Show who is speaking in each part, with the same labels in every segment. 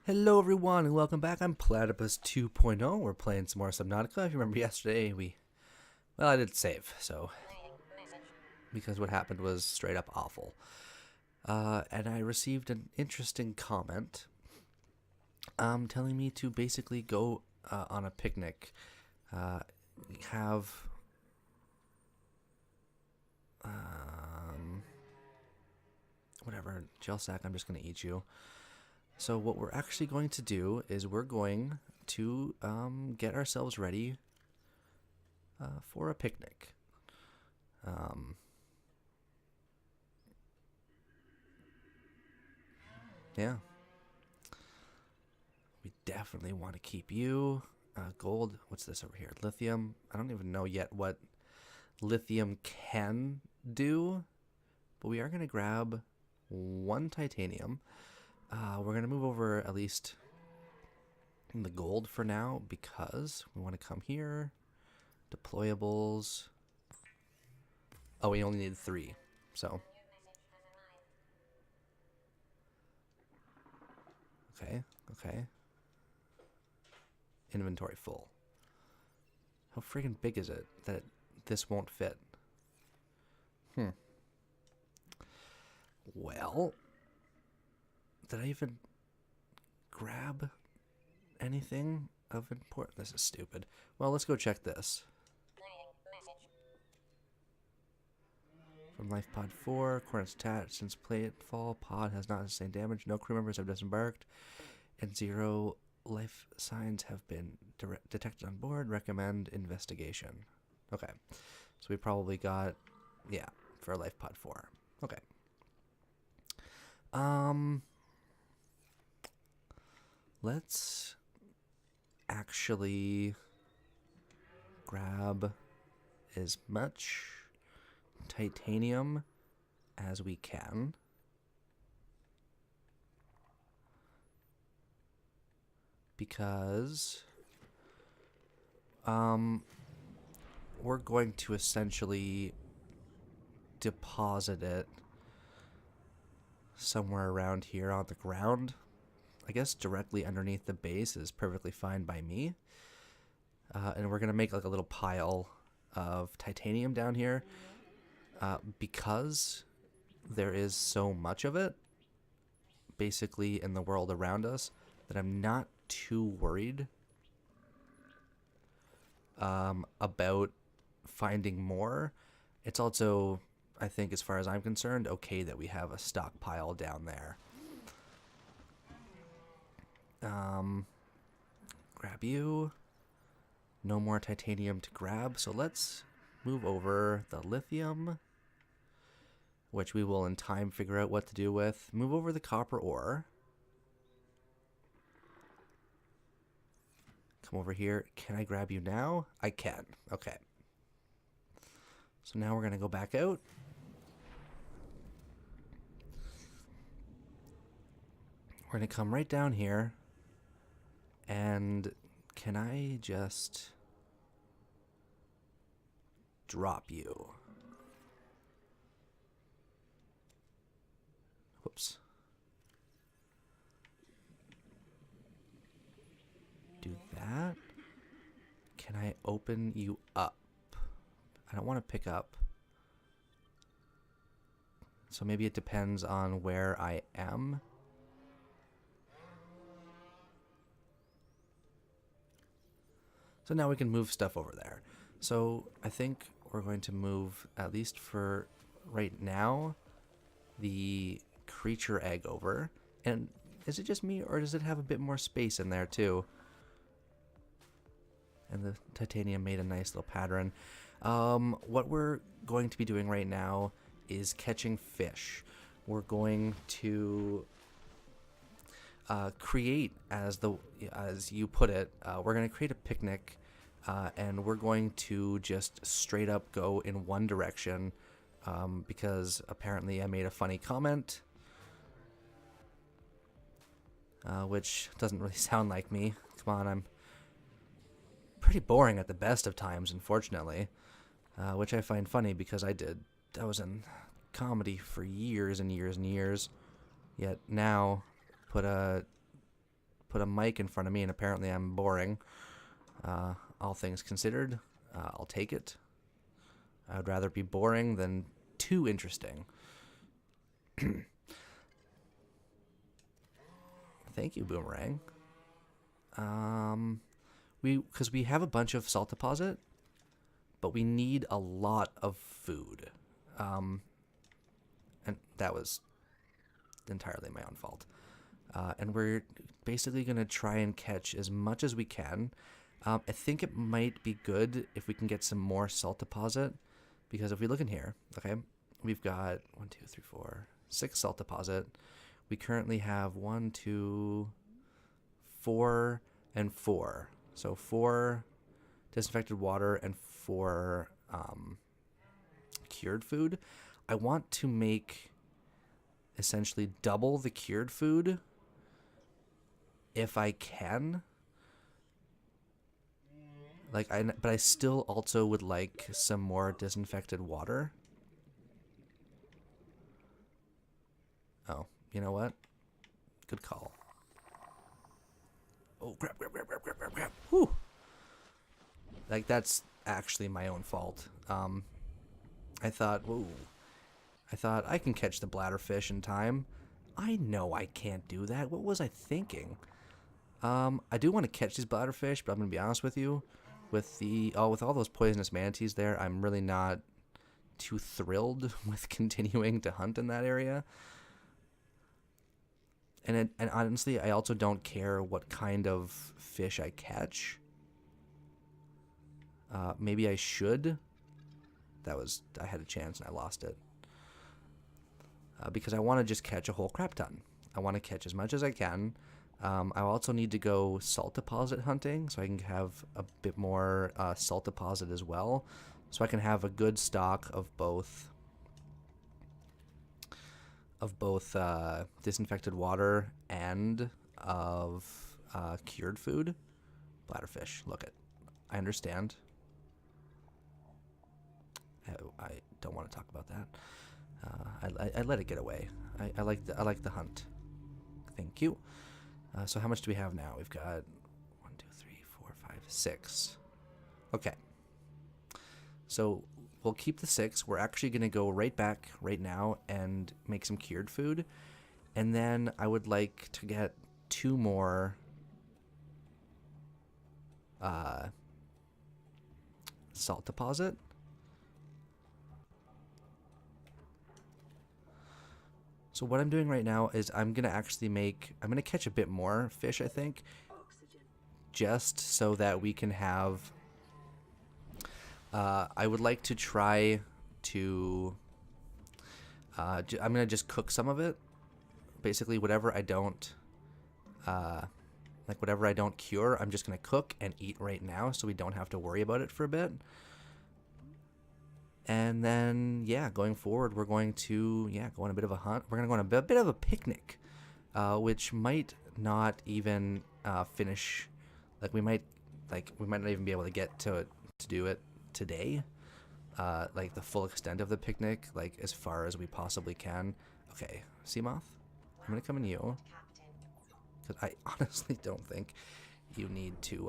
Speaker 1: Hello everyone and welcome back. I'm Platypus 2.0. We're playing some more Subnautica. If you remember yesterday, I didn't save, so because what happened was straight up awful. And I received an interesting comment telling me to basically go on a picnic, uh, have whatever, gel sack, I'm just going to eat you. So what we're actually going to do is we're going to get ourselves ready for a picnic. Um, yeah, we definitely want to keep you. Gold, what's this over here? Lithium. I don't even know yet what lithium can do, but we are going to grab one titanium. We're going to move over at least the gold for now because we want to come here. Deployables. Oh, we only need 3. So, okay. Inventory full. How friggin' big is it that this won't fit? Well, did I even grab anything of importance? This is stupid. Well, let's go check this. From Life Pod 4, coordinates attached. Since Platefall, Pod has not sustained damage. No crew members have disembarked. And 0 life signs have been detected on board. Recommend investigation. Okay. So we probably got, yeah, for Life Pod 4. Okay. Let's actually grab as much titanium as we can. Because we're going to essentially deposit it somewhere around here on the ground. I guess directly underneath the base is perfectly fine by me. And we're going to make like a little pile of titanium down here because there is so much of it basically in the world around us that I'm not too worried about finding more. It's also, I think, as far as I'm concerned, okay that we have a stockpile down there. Grab you. No more titanium to grab, so let's move over the lithium, which we will in time figure out what to do with. Move over the copper ore. Come over here. Can I grab you now? I can. Okay. So now we're going to go back out. We're going to come right down here. And can I just drop you? Whoops. Do that. Can I open you up? I don't want to pick up. So maybe it depends on where I am. So now we can move stuff over there. So I think we're going to move, at least for right now, the creature egg over. And is it just me, or does it have a bit more space in there too? And the titanium made a nice little pattern. What we're going to be doing right now is catching fish. We're going to create, as you put it, we're going to create a picnic, and we're going to just straight up go in one direction, because apparently I made a funny comment, which doesn't really sound like me. Come on, I'm pretty boring at the best of times, unfortunately, which I find funny because I was in comedy for years and years and years, yet now put a put a mic in front of me, and apparently I'm boring. All things considered, I'll take it. I'd rather be boring than too interesting. Thank you, Boomerang. Because we have a bunch of salt deposit, but we need a lot of food. And that was entirely my own fault. And we're basically going to try and catch as much as we can. I think it might be good if we can get some more salt deposit, because if we look in here, okay, we've got 1, 2, 3, 4, 6 salt deposit. We currently have 1, 2, 4, and 4. So 4 disinfected water and 4 cured food. I want to make essentially double the cured food if I can. But I still also would like some more disinfected water. Oh, you know what? Good call. Oh, crap. Whew. Like, that's actually my own fault. I thought I can catch the bladderfish in time. I know I can't do that. What was I thinking? I do want to catch these bladderfish, but I'm going to be honest with you. With all those poisonous manatees there, I'm really not too thrilled with continuing to hunt in that area. And honestly, I also don't care what kind of fish I catch. Maybe I should. I had a chance and I lost it. Because I want to just catch a whole crap ton. I want to catch as much as I can. I also need to go salt deposit hunting, so I can have a bit more salt deposit as well, so I can have a good stock of both disinfected water and of cured food. Bladderfish, look it. I understand. I don't want to talk about that. I let it get away. I like the hunt. Thank you. So how much do we have now? We've got 1, 2, 3, 4, 5, 6. Okay. So we'll keep the 6. We're actually going to go right back right now and make some cured food. And then I would like to get 2 more salt deposit. So what I'm doing right now is I'm going to catch a bit more fish, I think, just so that we can have, I would like to try to, I'm going to just cook some of it. Basically, whatever I don't cure, I'm just going to cook and eat right now so we don't have to worry about it for a bit. And then, yeah, going forward, we're going to, go on a bit of a hunt. We're going to go on a bit of a picnic, which might not even finish. We might not even be able to get to do it today. The full extent of the picnic, as far as we possibly can. Okay, Seamoth, I'm going to come in you. Because I honestly don't think you need to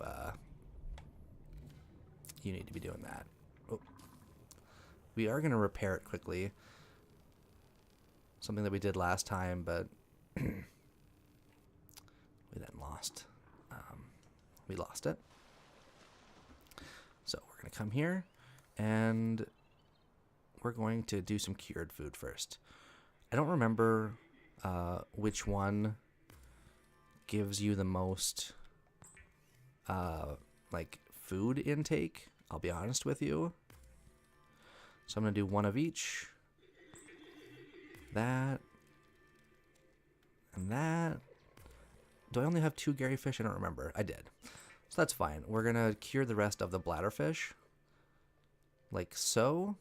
Speaker 1: be doing that. Oh. We are going to repair it quickly. Something that we did last time, but we then lost. We lost it. So we're going to come here, and we're going to do some cured food first. I don't remember which one gives you the most food intake. I'll be honest with you. So I'm going to do 1 of each. That. And that. Do I only have 2 Gary fish? I don't remember. I did. So that's fine. We're going to cure the rest of the bladderfish. Like so.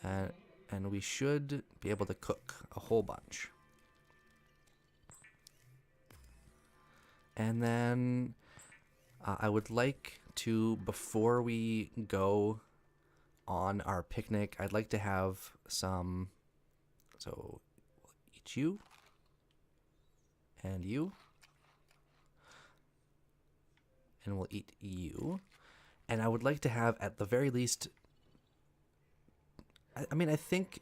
Speaker 1: And we should be able to cook a whole bunch. And then I would like to, before we go on our picnic, I'd like to have some, so we'll eat you and you. and we'll eat you. And I would like to have, at the very least, I mean, I think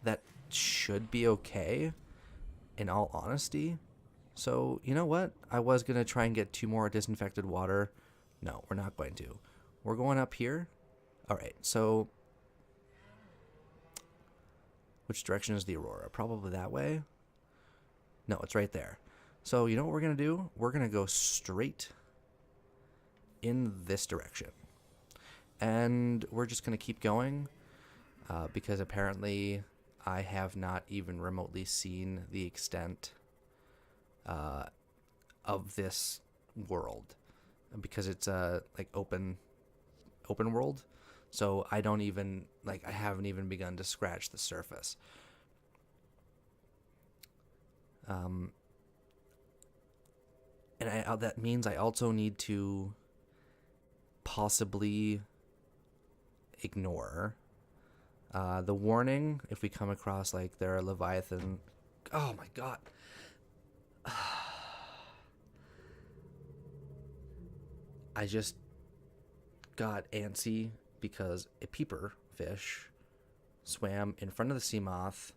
Speaker 1: that should be okay, in all honesty. So, you know what? I was going to try and get 2 more disinfected water. No, we're not going to. We're going up here. All right, so which direction is the aurora? Probably that way. No, it's right there. So, you know what we're going to do? We're going to go straight in this direction. And we're just going to keep going because apparently I have not even remotely seen the extent of this world, because it's a like open world. So I don't even I haven't even begun to scratch the surface. And that means I also need to possibly ignore the warning if we come across there are Leviathan. Oh my god. I just got antsy because a peeper fish swam in front of the sea moth,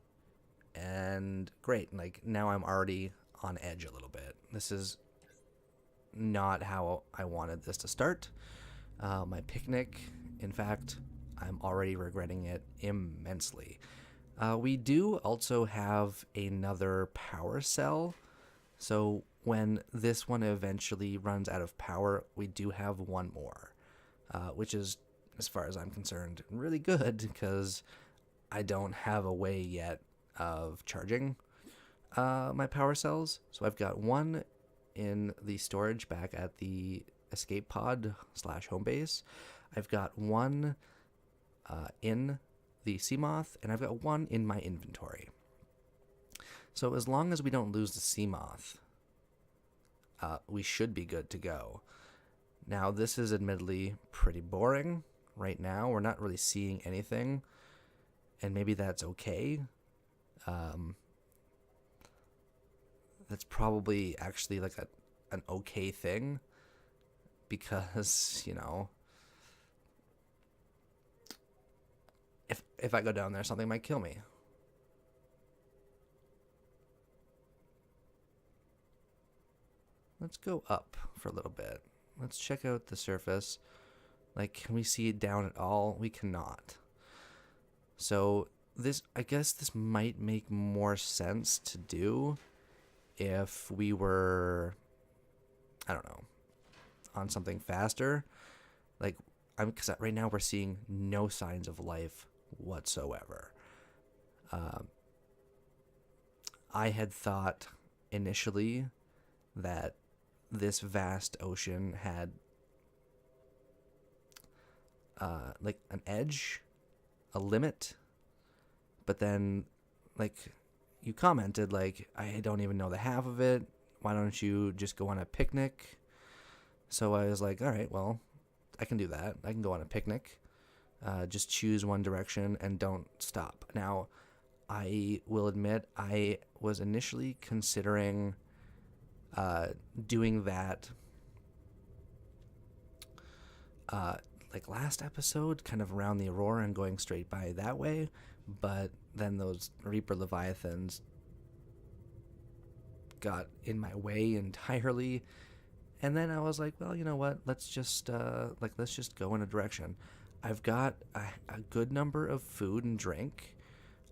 Speaker 1: and great, now I'm already on edge a little bit. This is not how I wanted this to start. My picnic, in fact, I'm already regretting it immensely. We do also have another power cell, so when this one eventually runs out of power, we do have one more, which is, as far as I'm concerned, really good, because I don't have a way yet of charging my power cells. So I've got one in the storage back at the escape pod / home base. I've got one in the Seamoth, and I've got one in my inventory. So as long as we don't lose the Seamoth, we should be good to go. Now, this is admittedly pretty boring. Right now, we're not really seeing anything, and maybe that's okay. That's probably actually an okay thing, because, if I go down there, something might kill me. Let's go up for a little bit. Let's check out the surface. Can we see it down at all? We cannot. So I guess this might make more sense to do if we were, I don't know, on something faster. Because right now we're seeing no signs of life whatsoever. I had thought initially that this vast ocean had an edge, a limit, but then you commented I don't even know the half of it. Why don't you just go on a picnic? So I was like, all right, well, I can do that. I can go on a picnic. Just choose one direction and don't stop. Now, I will admit I was initially considering doing that last episode, kind of around the aurora and going straight by that way, but then those reaper-leviathans got in my way entirely, and then I was like, well, you know what, let's just go in a direction. I've got a good number of food and drink.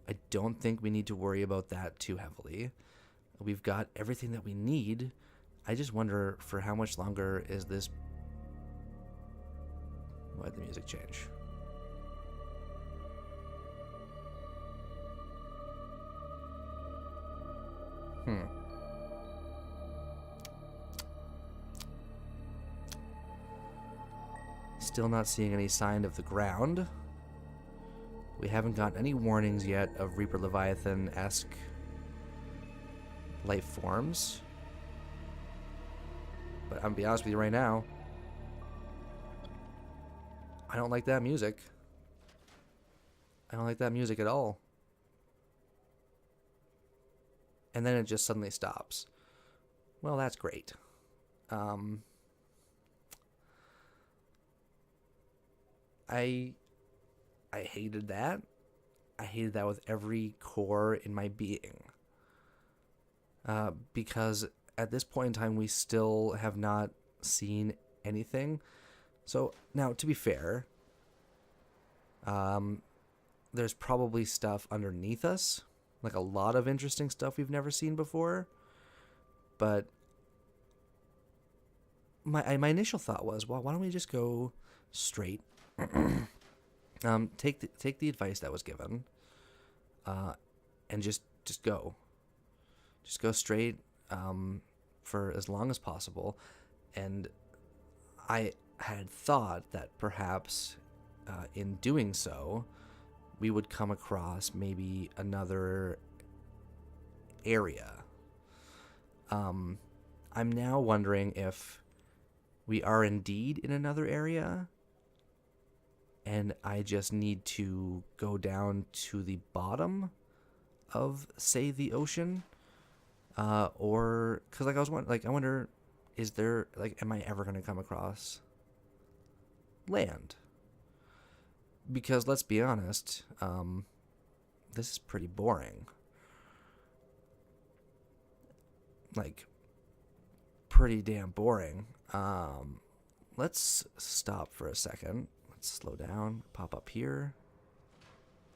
Speaker 1: I don't think we need to worry about that too heavily. We've got everything that we need. I just wonder, for how much longer is this... Why'd the music change? Still not seeing any sign of the ground. We haven't gotten any warnings yet of reaper-leviathan-esque life forms. But I'm gonna be honest with you right now, I don't like that music. I don't like that music at all. And then it just suddenly stops. Well, that's great. I hated that. I hated that with every core in my being. Because at this point in time, we still have not seen anything. So now, to be fair, there's probably stuff underneath us, like a lot of interesting stuff we've never seen before. But my initial thought was, well, why don't we just go straight? Take the advice that was given, and just go straight, for as long as possible. And I had thought that perhaps, in doing so, we would come across maybe another area. I'm now wondering if we are indeed in another area, and I just need to go down to the bottom of, say, the ocean, or because I wonder, is there, am I ever going to come across land? Because let's be honest, this is pretty boring. Pretty damn boring. Let's stop for a second. Let's slow down, pop up here.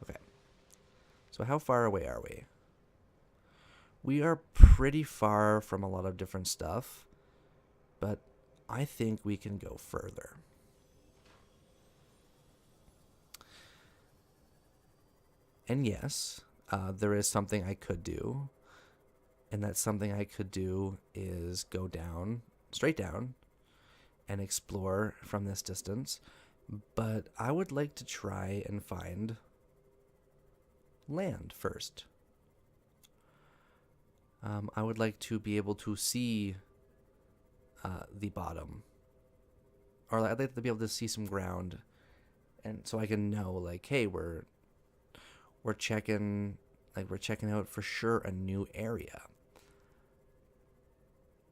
Speaker 1: Okay. So how far away are we? We are pretty far from a lot of different stuff, but I think we can go further. And yes, there is something I could do. And that something I could do is go down, straight down, and explore from this distance. But I would like to try and find land first. I would like to be able to see the bottom. Or I'd like to be able to see some ground. And so I can know, hey, we're checking out for sure a new area.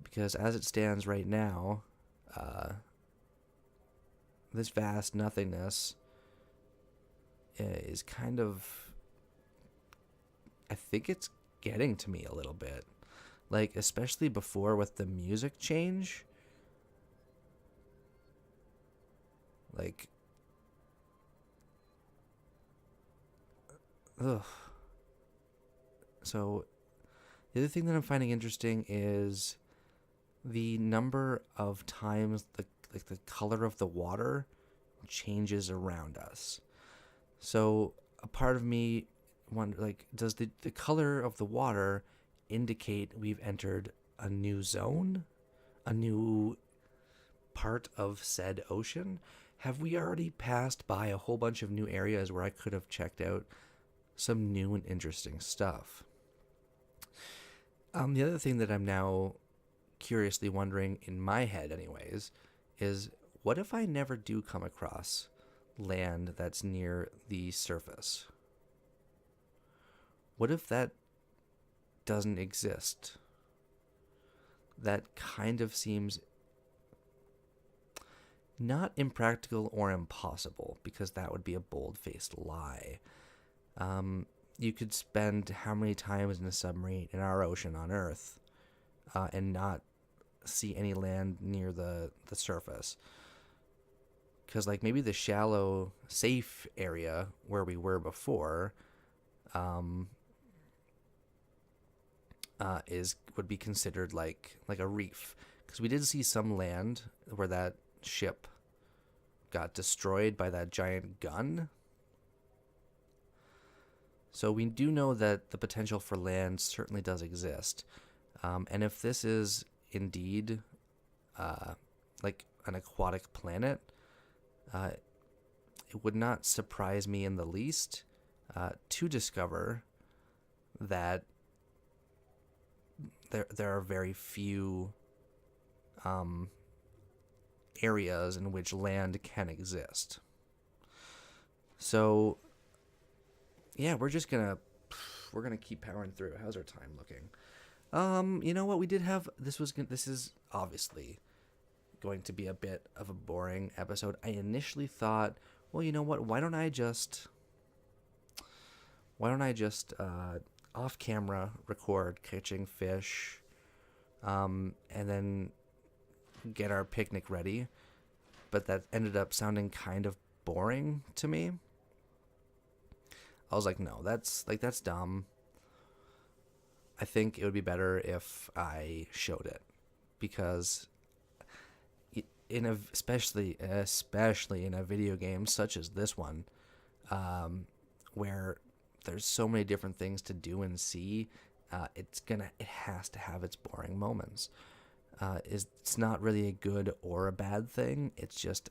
Speaker 1: Because as it stands right now, this vast nothingness is kind of, I think it's getting to me a little bit. Especially before with the music change. Ugh. So, the other thing that I'm finding interesting is the number of times the color of the water changes around us. So a part of me wonder, does the color of the water indicate we've entered a new zone, a new part of said ocean? Have we already passed by a whole bunch of new areas where I could have checked out some new and interesting stuff? The other thing that I'm now curiously wondering, in my head anyways, is what if I never do come across land that's near the surface? What if that doesn't exist? That kind of seems not impractical or impossible, because that would be a bold-faced lie. You could spend how many times in a submarine in our ocean on Earth and not see any land near the surface. Because maybe the shallow, safe area where we were before would be considered like a reef. Because we did see some land where that ship got destroyed by that giant gun. So we do know that the potential for land certainly does exist. And if this is indeed an aquatic planet, it would not surprise me in the least to discover that there are very few areas in which land can exist. So yeah, we're gonna keep powering through. How's our time looking? You know what? We did have this is obviously going to be a bit of a boring episode. I initially thought well, you know what? Why don't I just off camera record catching fish, and then get our picnic ready? But that ended up sounding kind of boring to me. I was like, no, that's dumb. I think it would be better if I showed it, because especially in a video game such as this one, where there's so many different things to do and see, it has to have its boring moments. It's not really a good or a bad thing. It's just,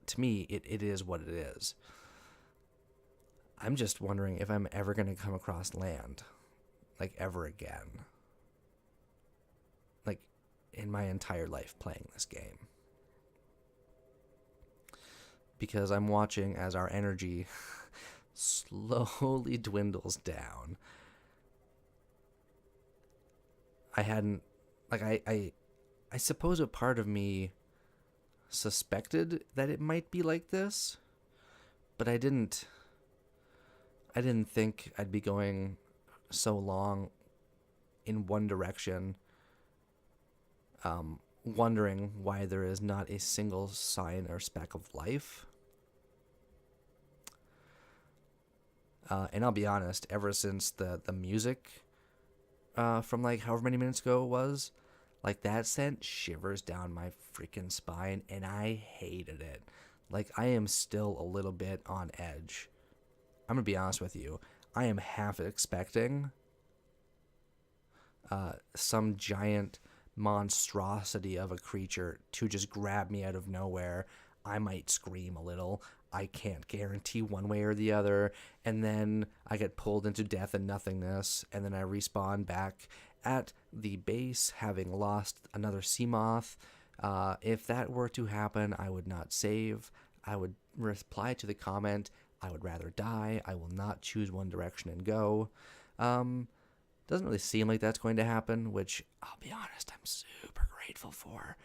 Speaker 1: to me, it is what it is. I'm just wondering if I'm ever going to come across land, like, ever again. Like, in my entire life playing this game. Because I'm watching as our energy slowly dwindles down. I suppose a part of me suspected that it might be like this, but I didn't think I'd be going so long in one direction, wondering why there is not a single sign or speck of life. And I'll be honest, ever since the music from like however many minutes ago it was, like, that sent shivers down my freaking spine, and I hated it. Like, I am still a little bit on edge. I'm gonna be honest with you. I am half expecting some giant monstrosity of a creature to just grab me out of nowhere. I might scream a little. I can't guarantee one way or the other. And then I get pulled into death and nothingness. And then I respawn back at the base, having lost another sea moth. If that were to happen, I would not save. I would reply to the comment, I would rather die. I will not choose one direction and go. Doesn't really seem like that's going to happen, which, I'll be honest, I'm super grateful for.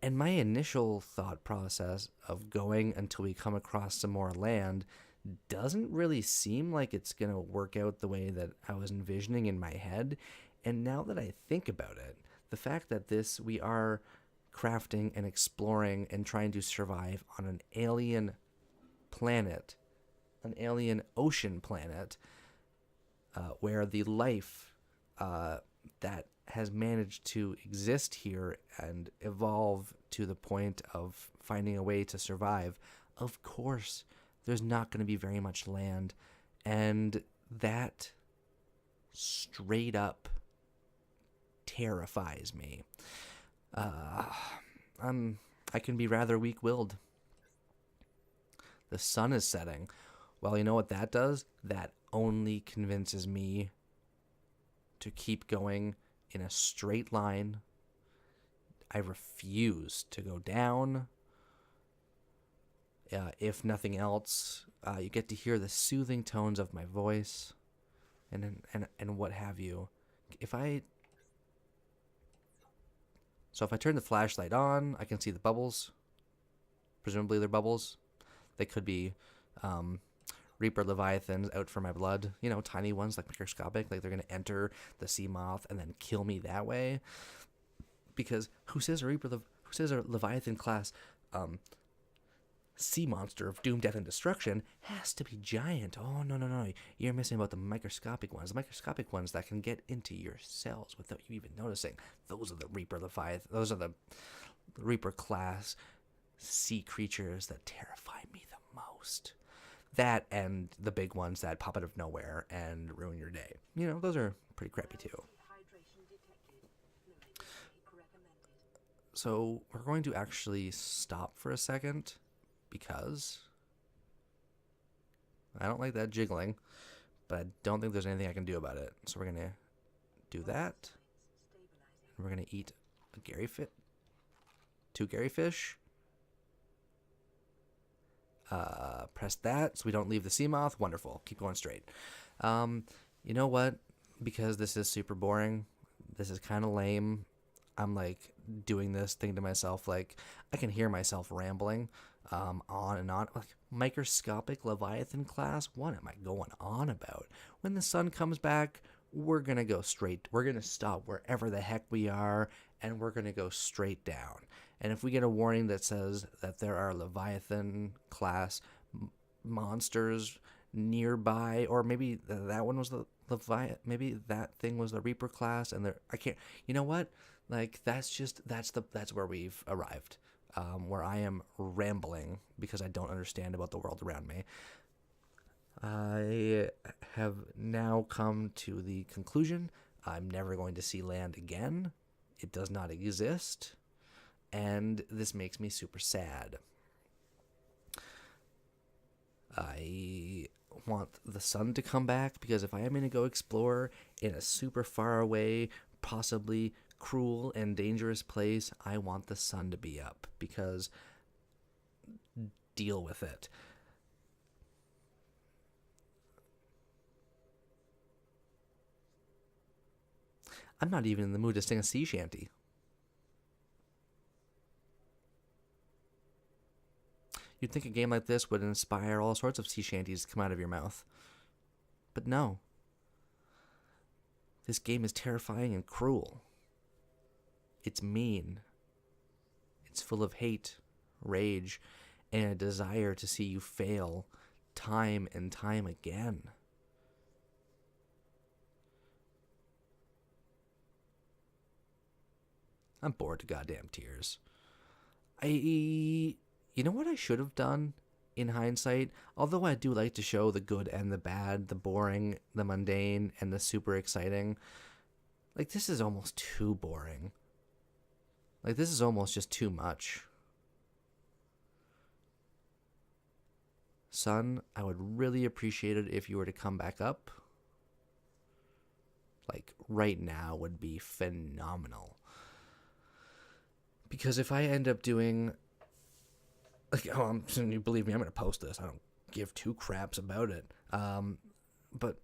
Speaker 1: And my initial thought process of going until we come across some more land doesn't really seem like it's going to work out the way that I was envisioning in my head. And now that I think about it, the fact that we are crafting and exploring and trying to survive on an alien planet, an alien ocean planet, where the life that has managed to exist here and evolve to the point of finding a way to survive, of course, there's not going to be very much land. And that straight up terrifies me. I can be rather weak-willed. The sun is setting. Well, you know what that does? That only convinces me to keep going in a straight line. I refuse to go down. If nothing else, you get to hear the soothing tones of my voice, and what have you. If I turn the flashlight on, I can see the bubbles. Presumably they're bubbles. They could be reaper-leviathans out for my blood. You know, tiny ones, like microscopic. Like, they're going to enter the sea moth and then kill me that way. Because who says a leviathan class sea monster of doom, death, and destruction has to be giant? Oh, no. You're missing about the microscopic ones. The microscopic ones that can get into your cells without you even noticing. Those are the reaper-leviathan. Those are the reaper class sea creatures that terrify me the most. That and the big ones that pop out of nowhere and ruin your day. You know, those are pretty crappy too. So we're going to actually stop for a second because I don't like that jiggling, but I don't think there's anything I can do about it. So we're going to do that. And we're going to eat a two Gary fish. Press that so we don't leave the sea moth. Wonderful. Keep going straight. You know what? Because this is super boring, this is kind of lame, I'm like doing this thing to myself, like I can hear myself rambling on and on. Like, microscopic Leviathan class, what am I going on about? When the sun comes back, we're gonna go straight. We're gonna stop wherever the heck we are, and we're gonna go straight down. And if we get a warning that says that there are Leviathan class monsters nearby, or maybe that one was the Leviathan, maybe that thing was the Reaper class, and I can't. You know what? Like, that's where we've arrived. Where I am rambling because I don't understand about the world around me. I have now come to the conclusion I'm never going to see land again. It does not exist. And this makes me super sad. I want the sun to come back, because if I am going to go explore in a super far away, possibly cruel and dangerous place, I want the sun to be up, because deal with it. I'm not even in the mood to sing a sea shanty. You'd think a game like this would inspire all sorts of sea shanties to come out of your mouth. But no. This game is terrifying and cruel. It's mean. It's full of hate, rage, and a desire to see you fail time and time again. I'm bored to goddamn tears. You know what I should have done in hindsight? Although I do like to show the good and the bad, the boring, the mundane, and the super exciting. Like, this is almost too boring. Like, this is almost just too much. Sun, I would really appreciate it if you were to come back up. Like, right now would be phenomenal. Because if I end up doing... Like, you believe me, I'm going to post this. I don't give two craps about it. But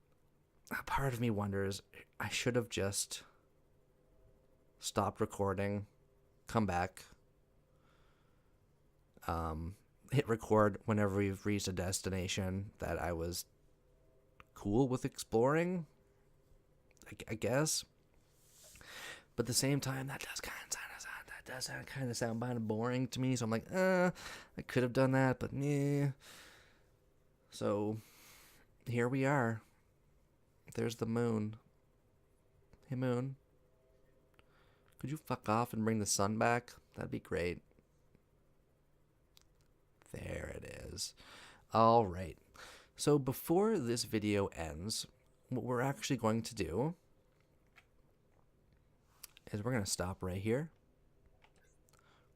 Speaker 1: a part of me wonders, I should have just stopped recording, come back, hit record whenever we've reached a destination that I was cool with exploring, I guess. But at the same time, that does kind of sound kind of boring to me. So I'm like, I could have done that, but yeah. So here we are. There's the moon. Hey, moon. Could you fuck off and bring the sun back? That'd be great. There it is. All right. So before this video ends, what we're actually going to do is we're going to stop right here.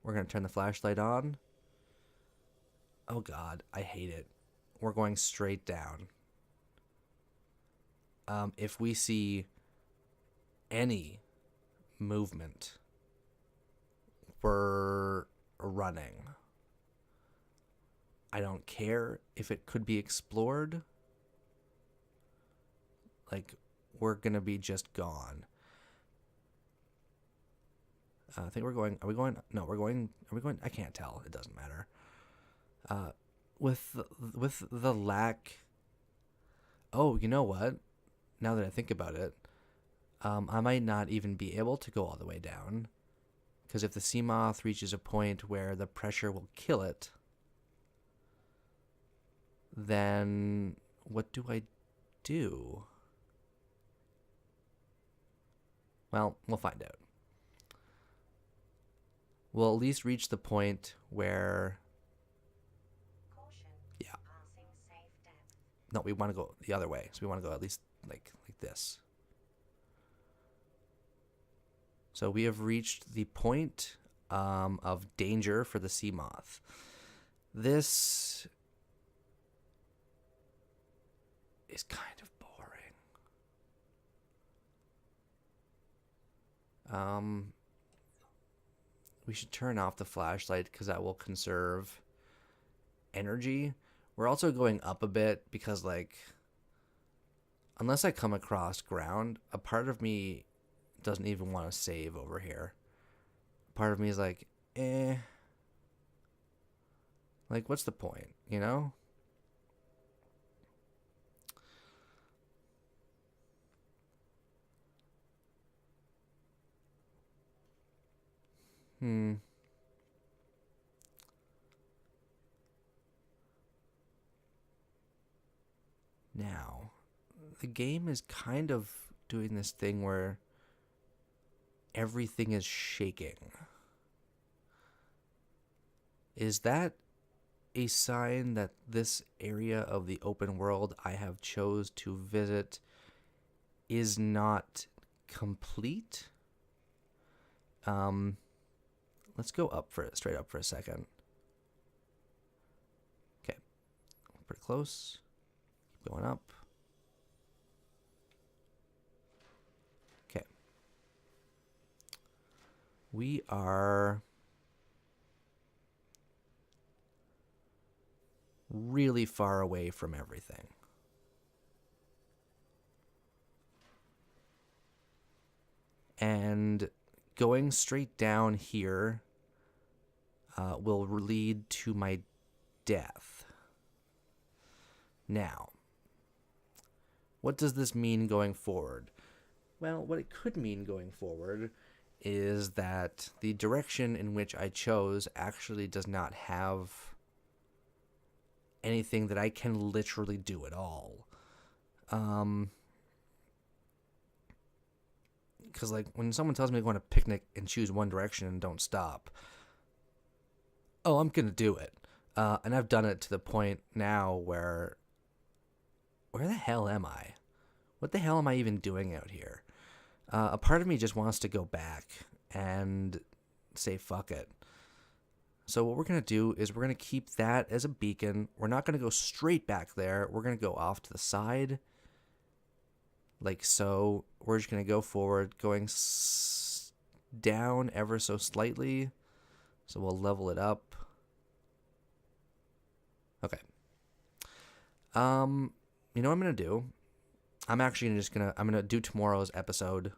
Speaker 1: We're going to turn the flashlight on. Oh God, I hate it. We're going straight down. If we see any movement, we're running. I don't care if it could be explored. Like, we're going to be just gone. I think we're going... Are we going... No, we're going... Are we going... I can't tell. It doesn't matter. With the lack... Oh, you know what? Now that I think about it, I might not even be able to go all the way down. Because if the sea moth reaches a point where the pressure will kill it, then what do I do? Well, we'll find out. We'll at least reach the point where... Yeah. No, we want to go the other way. So we want to go at least like this. So we have reached the point of danger for the sea moth. This is kind of boring. We should turn off the flashlight because that will conserve energy. We're also going up a bit because, like, unless I come across ground, a part of me doesn't even want to save over here. part of me is like, like, what's the point, you know? Now, the game is kind of doing this thing where everything is shaking. Is that a sign that this area of the open world I have chose to visit is not complete? Let's go up for it, straight up for a second. Okay, pretty close. Keep going up. Okay. We are really far away from everything. And going straight down here will lead to my death. Now, what does this mean going forward? Well, what it could mean going forward is that the direction in which I chose actually does not have anything that I can literally do at all. Because, like, when someone tells me to go on a picnic and choose one direction and don't stop, oh, I'm going to do it. And I've done it to the point now where the hell am I? What the hell am I even doing out here? A part of me just wants to go back and say, fuck it. So what we're going to do is we're going to keep that as a beacon. We're not going to go straight back there. We're going to go off to the side. Like so. We're just going to go forward, going down ever so slightly. So we'll level it up. Okay. You know what I'm going to do? I'm actually I'm going to do tomorrow's episode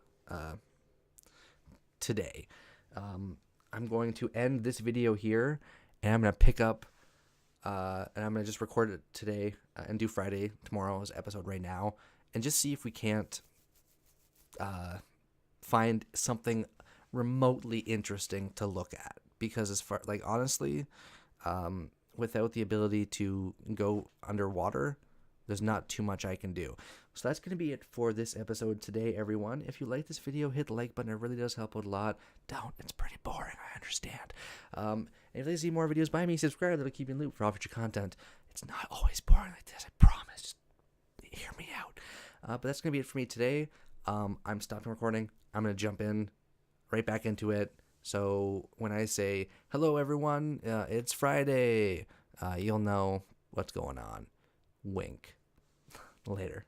Speaker 1: today. I'm going to end this video here, and I'm going to pick up, and I'm going to just record it today and do tomorrow's episode right now, and just see if we can't find something remotely interesting to look at. Because as far, like, honestly, without the ability to go underwater, there's not too much I can do. So that's going to be it for this episode today, everyone. If you like this video, hit the like button. It really does help out a lot. Don't. It's pretty boring. I understand. And if you'd like to see more videos by me, subscribe. That'll keep you in the loop for all future content. It's not always boring like this. I promise. Just hear me out. But that's going to be it for me today. I'm stopping recording. I'm going to jump in right back into it. So when I say, hello, everyone, it's Friday, you'll know what's going on. Wink. Later.